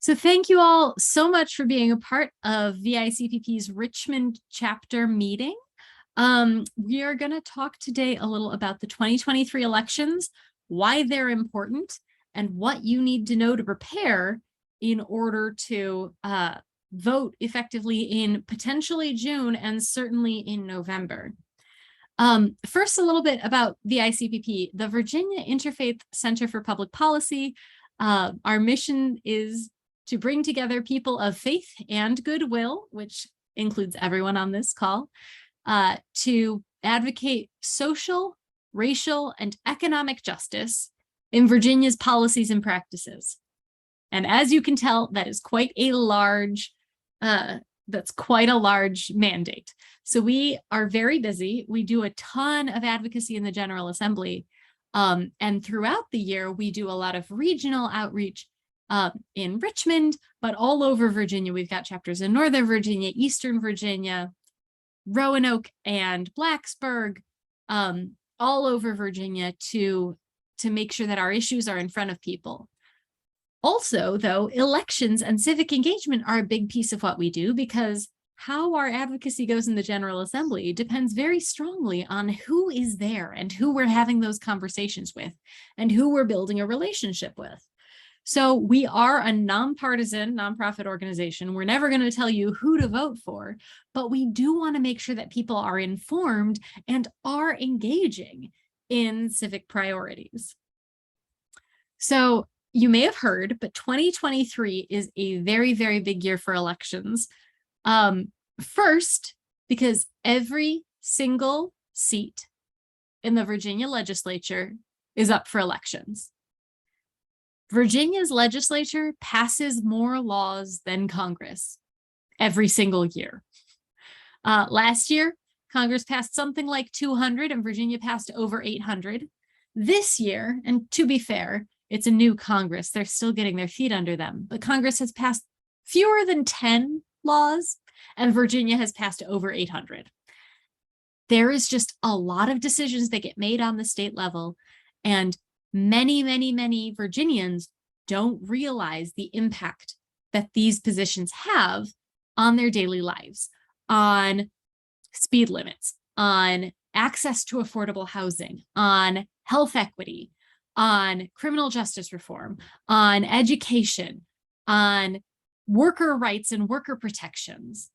So thank you all so much for being a part of VICPP's Richmond chapter meeting. We are going to talk today a little about the 2023 elections, why they're important, and what you need to know to prepare in order to vote effectively in potentially June and certainly in November. First, a little bit about VICPP, the Virginia Interfaith Center for Public Policy. Our mission is to bring together people of faith and goodwill, which includes everyone on this call, to advocate social, racial, and economic justice in Virginia's policies and practices. And as you can tell, that is quite a large, mandate. So we are very busy. We do a ton of advocacy in the General Assembly. And throughout the year, we do a lot of regional outreach in Richmond, but all over Virginia. We've got chapters in Northern Virginia, Eastern Virginia, Roanoke, and Blacksburg, all over Virginia to make sure that our issues are in front of people. Also, though, elections and civic engagement are a big piece of what we do, because how our advocacy goes in the General Assembly depends very strongly on who is there and who we're having those conversations with and who we're building a relationship with. So we are a nonpartisan nonprofit organization. We're never going to tell you who to vote for, but we do want to make sure that people are informed and are engaging in civic priorities. So you may have heard, but 2023 is a very, very big year for elections. First, because every single seat in the Virginia legislature is up for elections. Virginia's legislature passes more laws than Congress every single year. Last year, Congress passed something like 200 and Virginia passed over 800. This year, and to be fair, it's a new Congress. They're still getting their feet under them, but Congress has passed fewer than 10 laws and Virginia has passed over 800. There is just a lot of decisions that get made on the state level, and many, many, many Virginians don't realize the impact that these positions have on their daily lives, on speed limits, on access to affordable housing, on health equity, on criminal justice reform, on education, on worker rights and worker protections.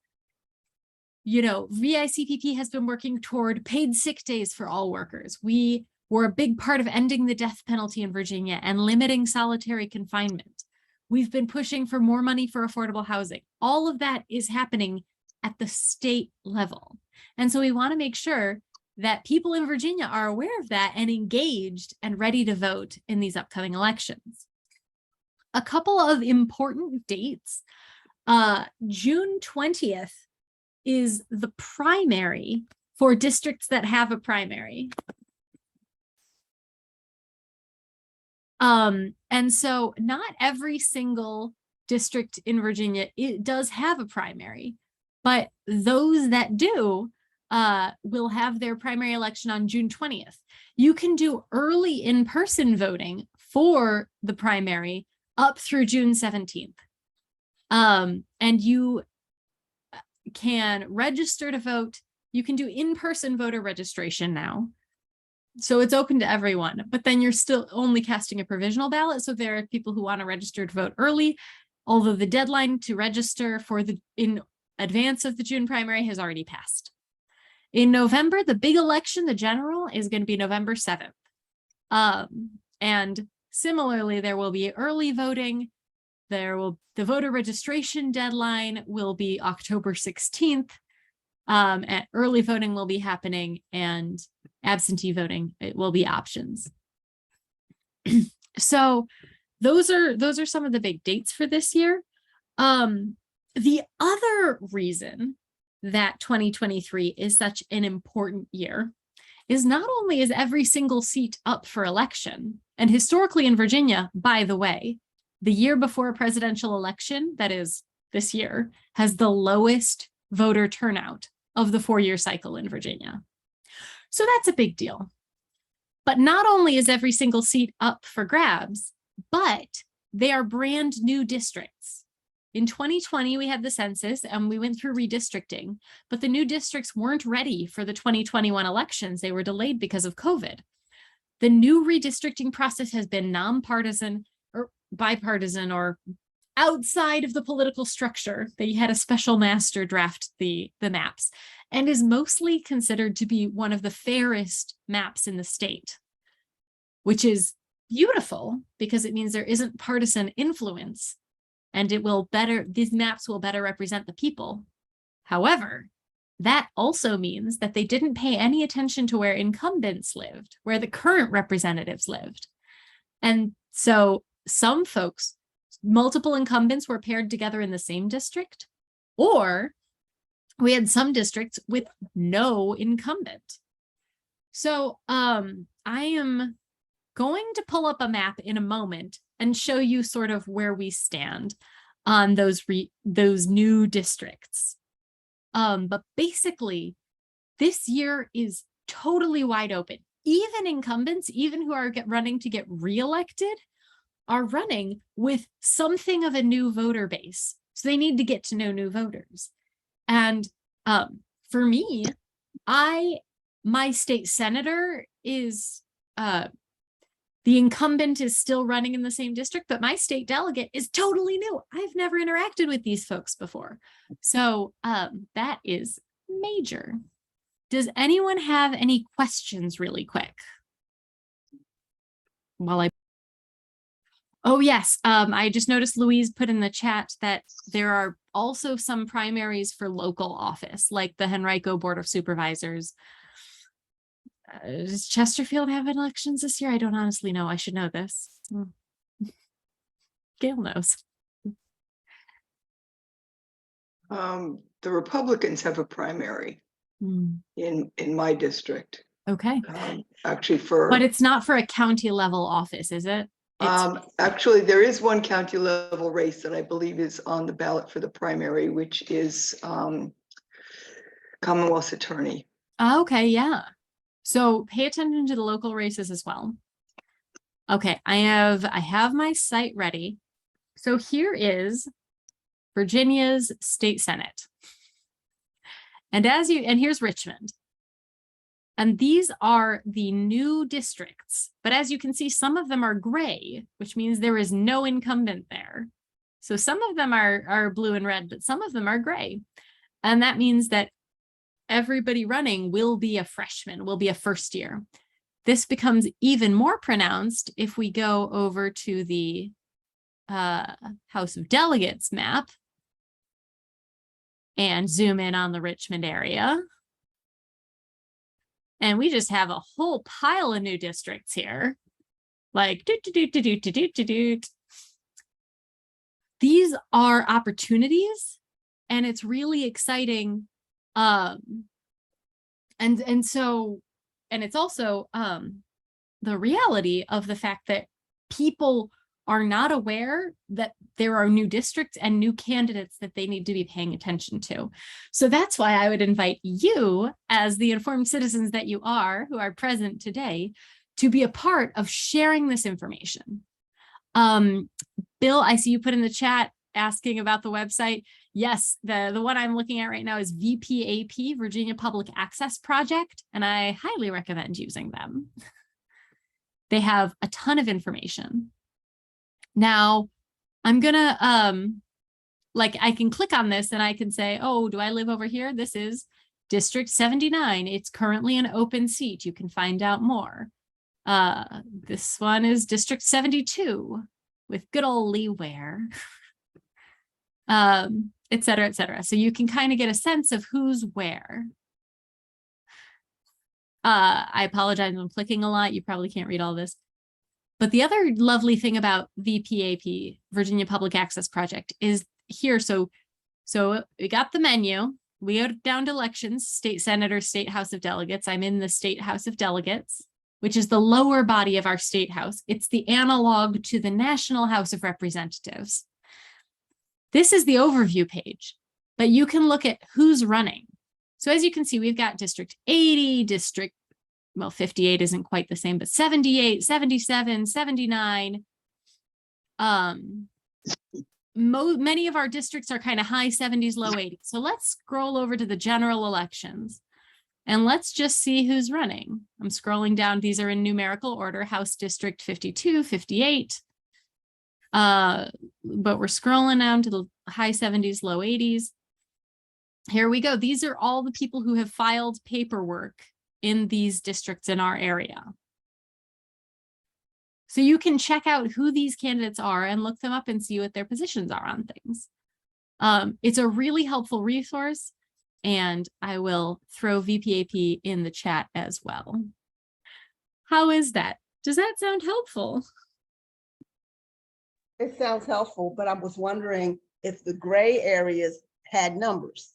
You know, VICPP has been working toward paid sick days for all workers. We were a big part of ending the death penalty in Virginia and limiting solitary confinement. We've been pushing for more money for affordable housing. All of that is happening at the state level. And so we want to make sure that people in Virginia are aware of that and engaged and ready to vote in these upcoming elections. A couple of important dates. June 20th is the primary for districts that have a primary. And so not every single district in Virginia does have a primary, but those that do will have their primary election on June 20th. You can do early in-person voting for the primary up through June 17th. And you can register to vote. You can do in-person voter registration now. So it's open to everyone, but then you're still only casting a provisional ballot. So there are people who want to register to vote early, although the deadline to register for in advance of the June primary has already passed. In November, the big election, the general, is going to be November 7th. And similarly, there will be early voting. The voter registration deadline will be October 16th. And early voting will be happening, and absentee voting, it will be options. So those are some of the big dates for this year. The other reason that 2023 is such an important year is not only is every single seat up for election, and historically in Virginia, by the way, the year before a presidential election, that is this year, has the lowest voter turnout of the 4-year cycle in Virginia. So that's a big deal. But not only is every single seat up for grabs, but they are brand new districts. In 2020, we had the census and we went through redistricting, but the new districts weren't ready for the 2021 elections. They were delayed because of COVID. The new redistricting process has been nonpartisan or bipartisan or outside of the political structure. They had a special master draft the maps and is mostly considered to be one of the fairest maps in the state, which is beautiful because it means there isn't partisan influence and these maps will better represent the people. However, that also means that they didn't pay any attention to where incumbents lived, where the current representatives lived. And so some folks, multiple incumbents were paired together in the same district, or we had some districts with no incumbent. So I am going to pull up a map in a moment and show you sort of where we stand on those new districts. But basically, this year is totally wide open. Even incumbents, even who are running to get reelected, are running with something of a new voter base. So they need to get to know new voters. And for me, my state senator is, the incumbent is still running in the same district, but my state delegate is totally new. I've never interacted with these folks before. So that is major. Does anyone have any questions really quick? Oh, yes. I just noticed Louise put in the chat that there are also some primaries for local office, like the Henrico Board of Supervisors. Does Chesterfield have elections this year? I don't honestly know. I should know this. Gail knows. The Republicans have a primary in my district. Okay. Actually, but it's not for a county level office, is it? Actually, there is one county level race that I believe is on the ballot for the primary, which is Commonwealth's attorney. Okay, yeah. So pay attention to the local races as well. Okay, I have my site ready. So here is Virginia's state senate. And here's Richmond. And these are the new districts. But as you can see, some of them are gray, which means there is no incumbent there. So some of them are blue and red, but some of them are gray. And that means that everybody running will be a freshman, will be a first year. This becomes even more pronounced if we go over to the House of Delegates map and zoom in on the Richmond area. And we just have a whole pile of new districts here. Like, these are opportunities, and it's really exciting. And it's also the reality of the fact that people are not aware that there are new districts and new candidates that they need to be paying attention to. So that's why I would invite you, as the informed citizens that you are, who are present today, to be a part of sharing this information. Bill, I see you put in the chat asking about the website. Yes, the one I'm looking at right now is VPAP, Virginia Public Access Project, and I highly recommend using them. They have a ton of information. Now, I'm gonna, I can click on this and I can say, oh, do I live over here? This is District 79. It's currently an open seat. You can find out more. This one is District 72 with good old Lee Ware, et cetera, et cetera. So you can kind of get a sense of who's where. I apologize, I'm clicking a lot. You probably can't read all this. But the other lovely thing about VPAP, Virginia Public Access Project, is here. So we got the menu. We go down to elections, state senator, state House of Delegates. I'm in the state House of Delegates, which is the lower body of our state house. It's the analog to the National House of Representatives. This is the overview page, but you can look at who's running. So as you can see, we've got District 80, well, 58 isn't quite the same, but 78, 77, 79. many of our districts are kind of high 70s, low 80s. So let's scroll over to the general elections and let's just see who's running. I'm scrolling down. These are in numerical order: House District 52, 58. But we're scrolling down to the high 70s, low 80s. Here we go. These are all the people who have filed paperwork in these districts in our area. So you can check out who these candidates are and look them up and see what their positions are on things. It's a really helpful resource, and I will throw VPAP in the chat as well. How is that? Does that sound helpful? It sounds helpful, but I was wondering if the gray areas had numbers.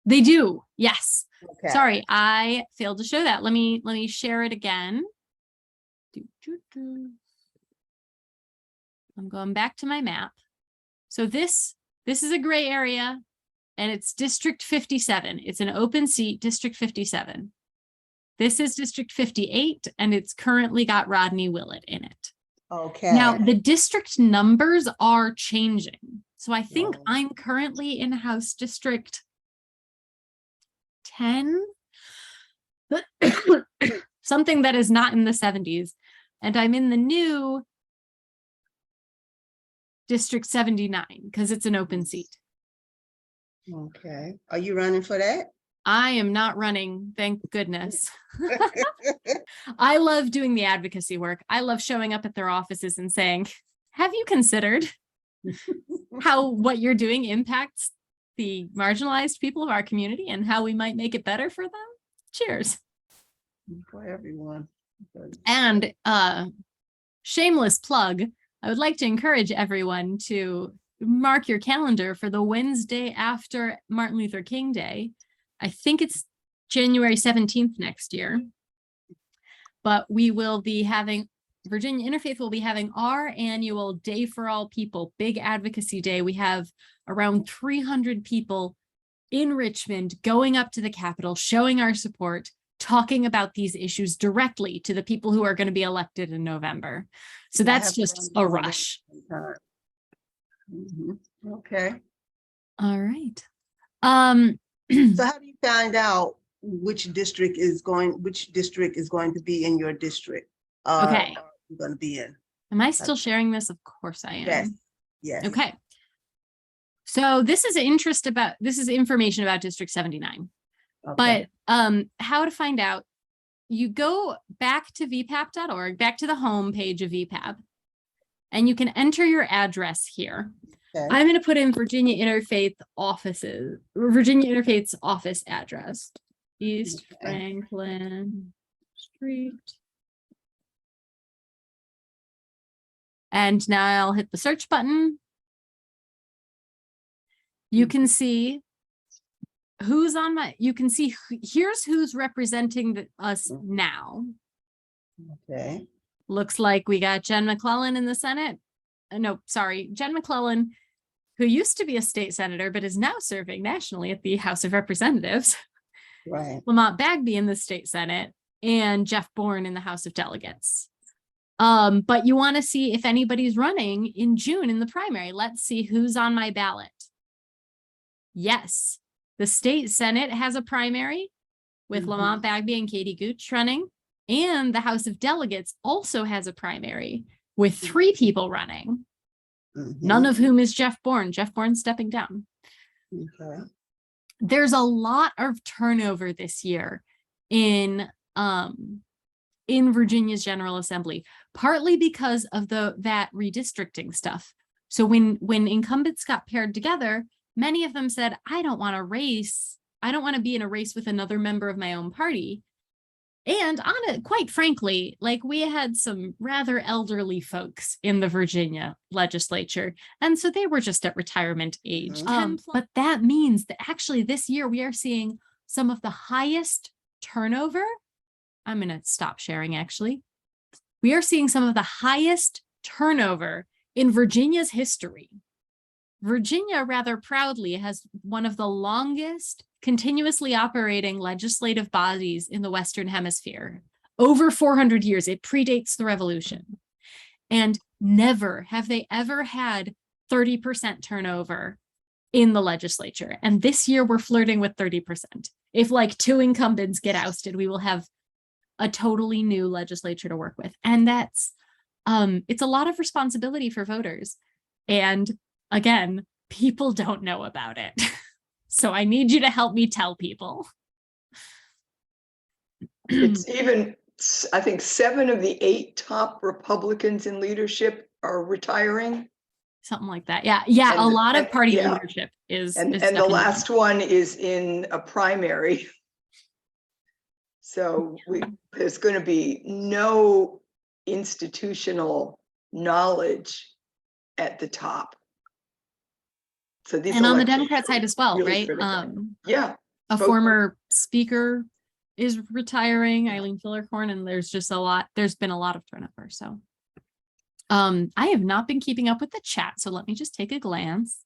They do, yes. Okay. Sorry, I failed to show that. Let me share it again. I'm going back to my map. So this is a gray area, and it's District 57. It's an open seat, District 57. This is District 58, and it's currently got Rodney Willett in it. Okay. Now, the district numbers are changing. So I think I'm currently in House District 10, something that is not in the 70s. And I'm in the new District 79 because it's an open seat. Okay. Are you running for that? I am not running, thank goodness. I love doing the advocacy work. I love showing up at their offices and saying, have you considered how what you're doing impacts the marginalized people of our community and how we might make it better for them? Cheers. For everyone. And shameless plug, I would like to encourage everyone to mark your calendar for the Wednesday after Martin Luther King Day. I think it's January 17th next year, but we will be having, Virginia Interfaith will be having our annual Day for All People, big advocacy day. We have around 300 people in Richmond going up to the Capitol, showing our support, talking about these issues directly to the people who are going to be elected in November. So that's just a rush. Okay. All right. So how do you find out which district is going to be in your district? Okay. You're going to be in. Am I still sharing this? Of course I am. Yes. Yes. Okay. So this is information about District 79. Okay. But how to find out, you go back to vpap.org, back to the home page of VPAP, and you can enter your address here. Okay. I'm going to put in Virginia Interfaith's office address, East Franklin Street. And now I'll hit the search button. You can see who's on here's who's representing us now. Okay. Looks like we got Jen McClellan in the Senate. No, sorry, Jen McClellan, who used to be a state senator, but is now serving nationally at the House of Representatives. Right. Lamont Bagby in the state Senate, and Jeff Bourne in the House of Delegates. But you want to see if anybody's running in June in the primary. Let's see who's on my ballot. Yes, the state Senate has a primary with Lamont Bagby and Katie Gooch running, and the House of Delegates also has a primary with 3 people running, none of whom is Jeff Bourne. Jeff Bourne stepping down. Okay. There's a lot of turnover this year in Virginia's General Assembly, partly because of that redistricting stuff. So when incumbents got paired together, many of them said, I don't want to race. I don't want to be in a race with another member of my own party. And quite frankly, like, we had some rather elderly folks in the Virginia legislature, and so they were just at retirement age. But that means that actually this year we are seeing some of the highest turnover. I'm going to stop sharing, actually. We are seeing some of the highest turnover in Virginia's history. Virginia, rather proudly, has one of the longest continuously operating legislative bodies in the Western Hemisphere. Over 400 years. It predates the Revolution. And never have they ever had 30% turnover in the legislature. And this year we're flirting with 30%. If like 2 incumbents get ousted, we will have a totally new legislature to work with. And that's, it's a lot of responsibility for voters. And again, people don't know about it. So I need you to help me tell people. It's even, I think 7 of the 8 top Republicans in leadership are retiring. Something like that. Yeah. Yeah. A lot of party yeah. leadership is. And stepping the down. last one is in a primary. So there's going to be no institutional knowledge at the top. So these And on the elections Democrat side as well, really right? critical. Yeah. A Both former speaker is retiring, Eileen Fillerhorn, and there's been a lot of turnover. So I have not been keeping up with the chat, so let me just take a glance.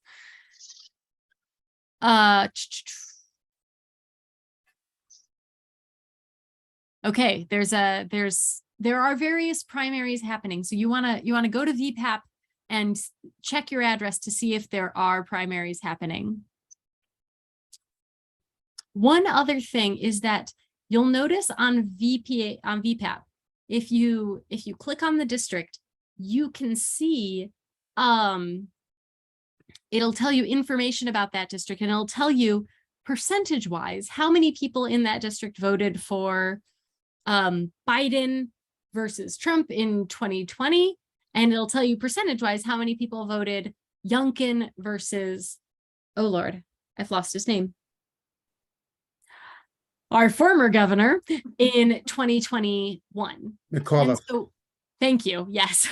Okay, there are various primaries happening. So you want to go to VPAP and check your address to see if there are primaries happening. One other thing is that you'll notice on VPAP, if you click on the district, you can see it'll tell you information about that district, and it'll tell you percentage-wise how many people in that district voted for Biden versus Trump in 2020, and it'll tell you percentage-wise how many people voted Youngkin versus, oh Lord, I've lost his name, our former governor in 2021. McAuliffe. And so, thank you, yes.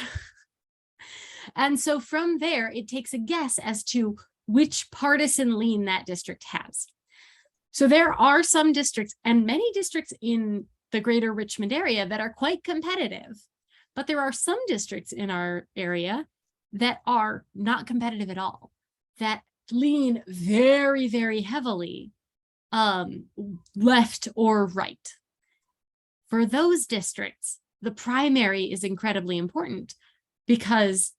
And so from there, it takes a guess as to which partisan lean that district has. So there are some districts, and many districts in the greater Richmond area, that are quite competitive, but there are some districts in our area that are not competitive at all, that lean very, very heavily left or right. For those districts, the primary is incredibly important because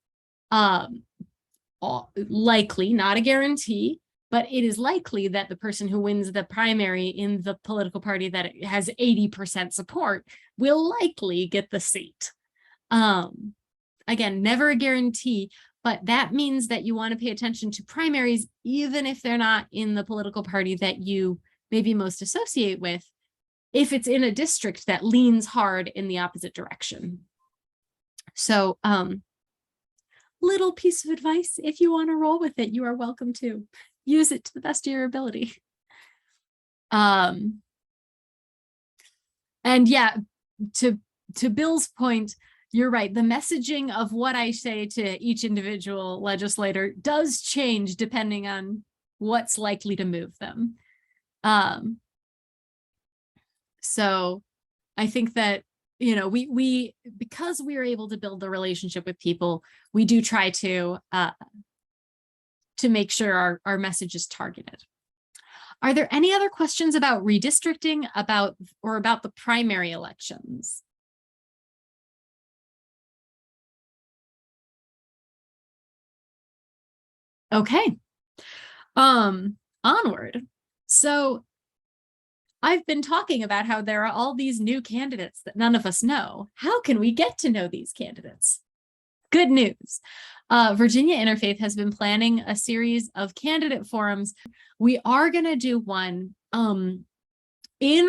likely, not a guarantee, but it is likely that the person who wins the primary in the political party that has 80% support will likely get the seat. Again, never a guarantee, but that means that you want to pay attention to primaries, even if they're not in the political party that you maybe most associate with, if it's in a district that leans hard in the opposite direction. So, little piece of advice, if you want to roll with it, you are welcome to use it to the best of your ability. And yeah, to Bill's point, you're right. The messaging of what I say to each individual legislator does change depending on what's likely to move them. So I think that, you know, we because we are able to build the relationship with people, we do try to make sure our message is targeted. Are there any other questions about redistricting, about the primary elections? Okay, onward. So I've been talking about how there are all these new candidates that none of us know. How can we get to know these candidates? Good news. Virginia Interfaith has been planning a series of candidate forums. We are going to do one in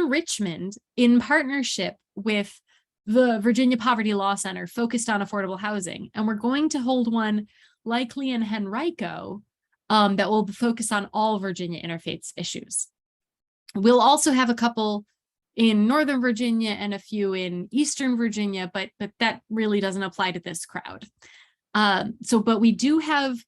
Richmond in partnership with the Virginia Poverty Law Center focused on affordable housing. And we're going to hold one likely in Henrico that will focus on all Virginia Interfaith's issues. We'll also have a couple in Northern Virginia and a few in Eastern Virginia, but that really doesn't apply to this crowd. But we do have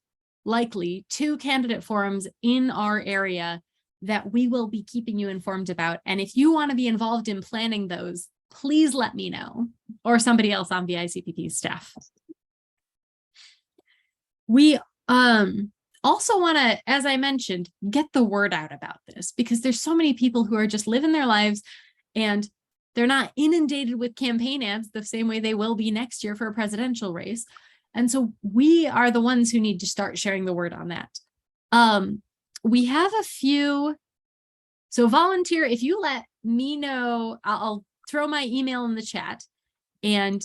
likely 2 candidate forums in our area that we will be keeping you informed about. And if you want to be involved in planning those, please let me know, or somebody else on VICPP's staff. We also want to, as I mentioned, get the word out about this, because there's so many people who are just living their lives and they're not inundated with campaign ads the same way they will be next year for a presidential race. And so we are the ones who need to start sharing the word on that. We have a few, so volunteer, if you let me know, I'll throw my email in the chat. And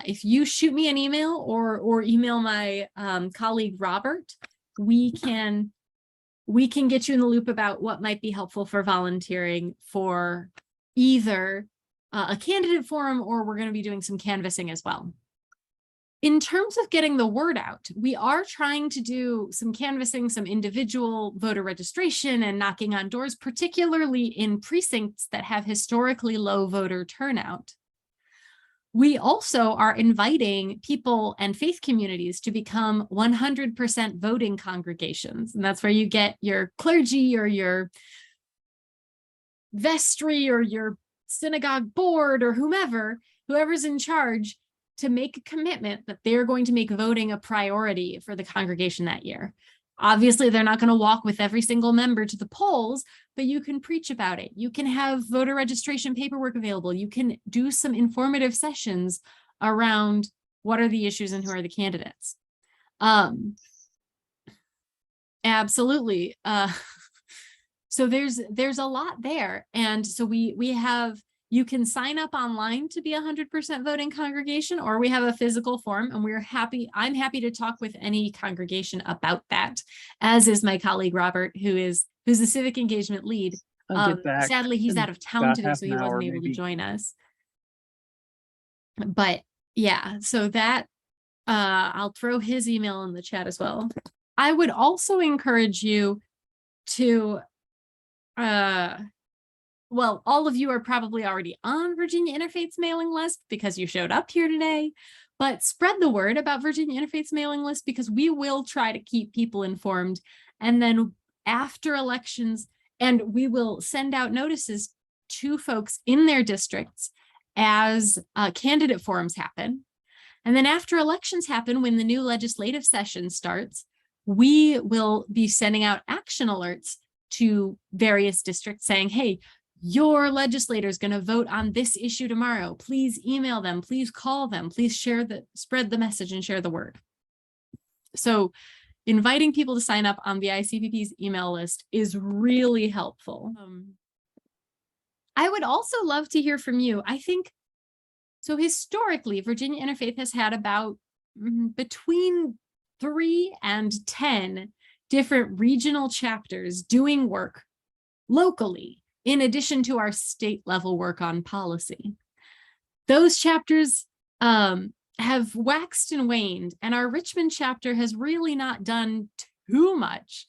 if you shoot me an email or email my colleague, Robert, we can get you in the loop about what might be helpful for volunteering for either a candidate forum, or we're going to be doing some canvassing as well. In terms of getting the word out, we are trying to do some canvassing, some individual voter registration and knocking on doors, particularly in precincts that have historically low voter turnout. We also are inviting people and faith communities to become 100% voting congregations. And that's where you get your clergy or your vestry or your synagogue board or whoever's in charge, to make a commitment that they're going to make voting a priority for the congregation that year. Obviously, they're not going to walk with every single member to the polls, but you can preach about it. You can have voter registration paperwork available. You can do some informative sessions around what are the issues and who are the candidates. Absolutely. So there's a lot there. And so we have, you can sign up online to be 100% voting congregation, or we have a physical form, and I'm happy to talk with any congregation about that, as is my colleague, Robert, who's the civic engagement lead. Sadly, he's out of town today, so he wasn't able to join us. But yeah, so that, I'll throw his email in the chat as well. I would also encourage you to, well, all of you are probably already on Virginia Interfaith's mailing list because you showed up here today, but spread the word about Virginia Interfaith's mailing list, because we will try to keep people informed. And then after elections, and we will send out notices to folks in their districts as candidate forums happen. And then after elections happen, when the new legislative session starts, we will be sending out action alerts to various districts saying, hey, your legislator is going to vote on this issue tomorrow. Please email them, please call them, please spread the message and share the word. So inviting people to sign up on the ICPP's email list is really helpful. I would also love to hear from you. I think, so historically, Virginia Interfaith has had about between 3 and 10 different regional chapters doing work locally, in addition to our state level work on policy. Those chapters have waxed and waned, and our Richmond chapter has really not done too much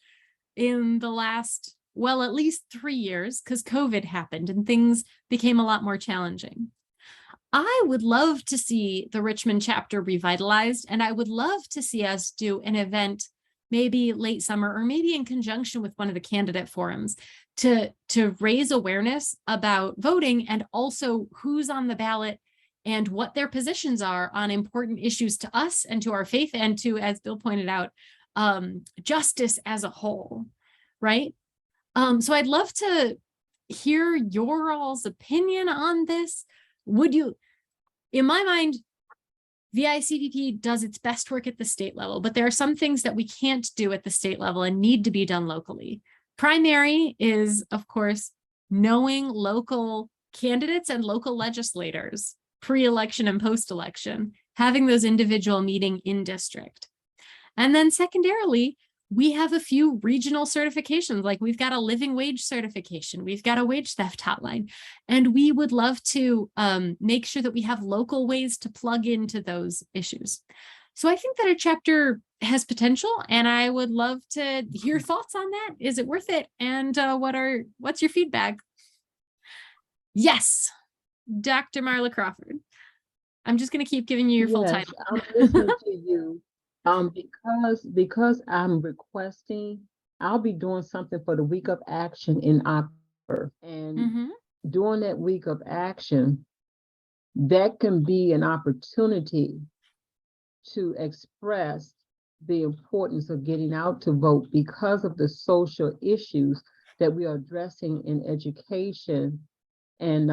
in the last, well, at least 3 years, because COVID happened and things became a lot more challenging. I would love to see the Richmond chapter revitalized, and I would love to see us do an event maybe late summer, or maybe in conjunction with one of the candidate forums, to raise awareness about voting and also who's on the ballot and what their positions are on important issues to us and to our faith and to, as Bill pointed out, justice as a whole, right? So I'd love to hear your all's opinion on this. Would you, in my mind, the ICPP does its best work at the state level, but there are some things that we can't do at the state level and need to be done locally. Primary is, of course, knowing local candidates and local legislators, pre-election and post-election, having those individual meeting in district. And then secondarily, we have a few regional certifications, like we've got a living wage certification, we've got a wage theft hotline, and we would love to make sure that we have local ways to plug into those issues. So I think that our chapter has potential, and I would love to hear thoughts on that. Is it worth it? And what's your feedback? Yes, Dr. Marla Crawford. I'm just going to keep giving you your full title. I'm listening to you. Because I'm requesting, I'll be doing something for the week of action in October. And during that week of action, that can be an opportunity to express the importance of getting out to vote because of the social issues that we are addressing in education and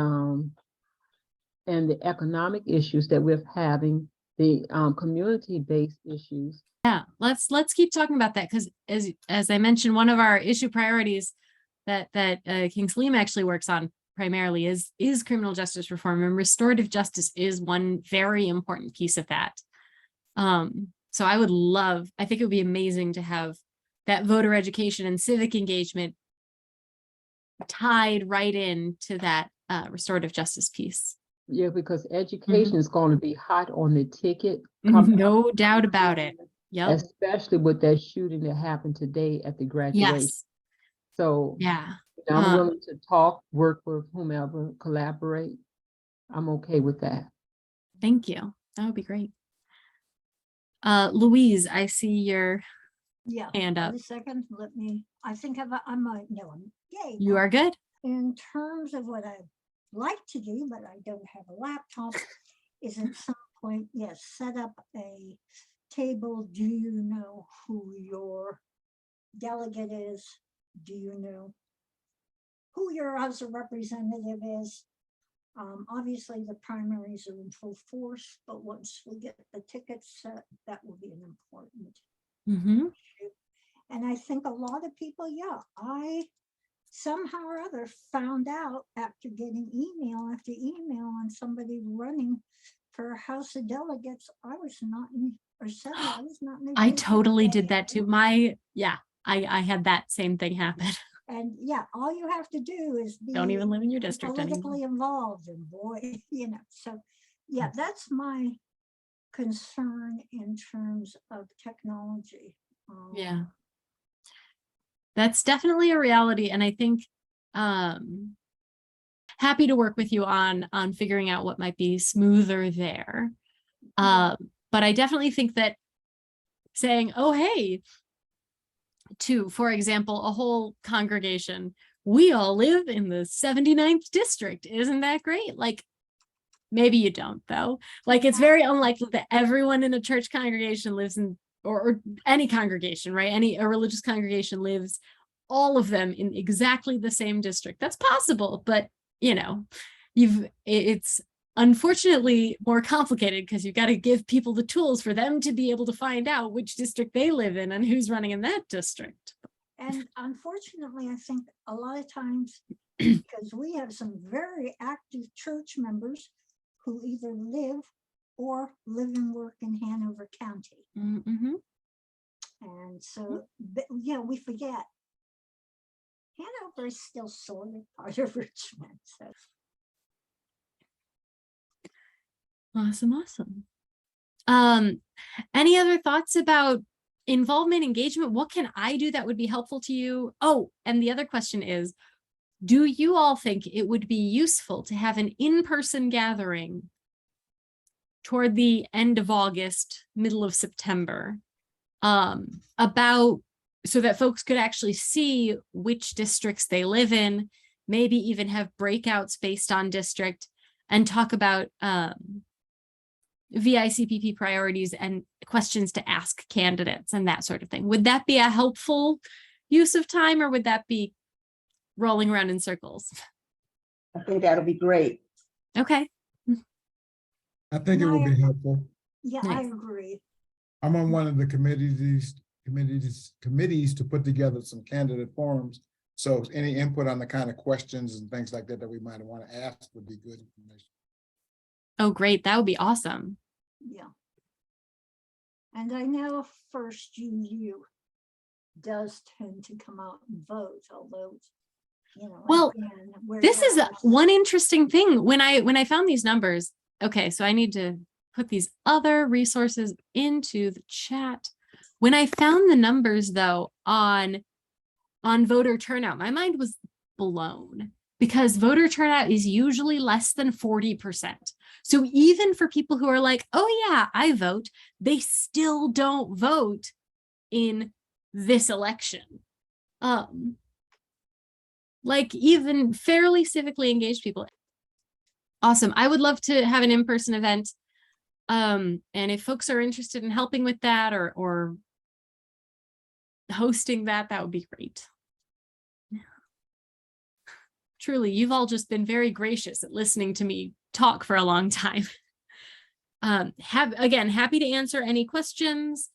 the economic issues that we're having the community-based issues. Yeah, let's keep talking about that, because as I mentioned, one of our issue priorities that King Salim actually works on primarily is criminal justice reform, and restorative justice is one very important piece of that. So I think it would be amazing to have that voter education and civic engagement tied right into that restorative justice piece. Yeah, because education is going to be hot on the ticket. coming No up, doubt about it. Yep. especially with that shooting that happened today at the graduation. Yes. So Yeah. I'm willing to talk, work with whomever, collaborate. I'm okay with that. Thank you. That would be great. Louise, I see your Yeah. hand up. Wait a second, let me, I think yay. You are good. In terms of what I'd like to do, but I don't have a laptop, is at some point, yes, set up a table. Do you know who your delegate is? Do you know who your House of Representative is? Obviously, the primaries are in full force, but once we get the tickets set, that will be an important Mm-hmm. issue. And I think a lot of people, yeah, I somehow or other found out after getting email after email on somebody running for a House of Delegates, I was not in, or said I was not in. I totally did that too. I had that same thing happen. And yeah, all you have to do is be Don't even live in your district anymore. politically involved, and boy, so yeah, that's my concern in terms of technology. Yeah. That's definitely a reality. And I think happy to work with you on figuring out what might be smoother there. Yeah. But I definitely think that saying, oh, hey, to, for example, a whole congregation, we all live in the 79th district. Isn't that great? Like, maybe you don't, though. Like, it's very unlikely that everyone in a church congregation lives in, or any congregation, right? A religious congregation lives, all of them in exactly the same district. That's possible, but it's unfortunately more complicated, because you've got to give people the tools for them to be able to find out which district they live in and who's running in that district. And unfortunately, I think a lot of times, because we have some very active church members who either live and work in Hanover County. Mm-hmm. And so, yeah, we forget. Hanover is still sort of part of Richmond. So. Awesome. Any other thoughts about involvement, engagement? What can I do that would be helpful to you? Oh, and the other question is, do you all think it would be useful to have an in-person gathering toward the end of August, middle of September, so that folks could actually see which districts they live in, maybe even have breakouts based on district, and talk about VICPP priorities and questions to ask candidates and that sort of thing? Would that be a helpful use of time, or would that be rolling around in circles? I think that'll be great. Okay. I think it will be helpful. Yeah, Nice. I agree. I'm on one of the committees to put together some candidate forums. So any input on the kind of questions and things like that we might want to ask would be good information. Oh, great. That would be awesome. Yeah. And I know First UU does tend to come out and vote, although, Well, again, this is whereas- one interesting thing. When I found these numbers, okay, so I need to put these other resources into the chat. When I found the numbers, though, on voter turnout, my mind was blown, because voter turnout is usually less than 40%. So even for people who are like, oh yeah, I vote, they still don't vote in this election. Like even fairly civically engaged people. Awesome. I would love to have an in-person event. And if folks are interested in helping with that or hosting that, that would be great. Truly, you've all just been very gracious at listening to me talk for a long time. Happy to answer any questions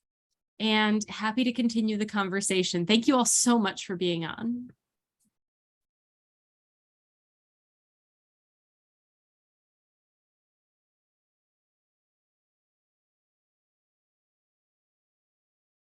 and happy to continue the conversation. Thank you all so much for being on.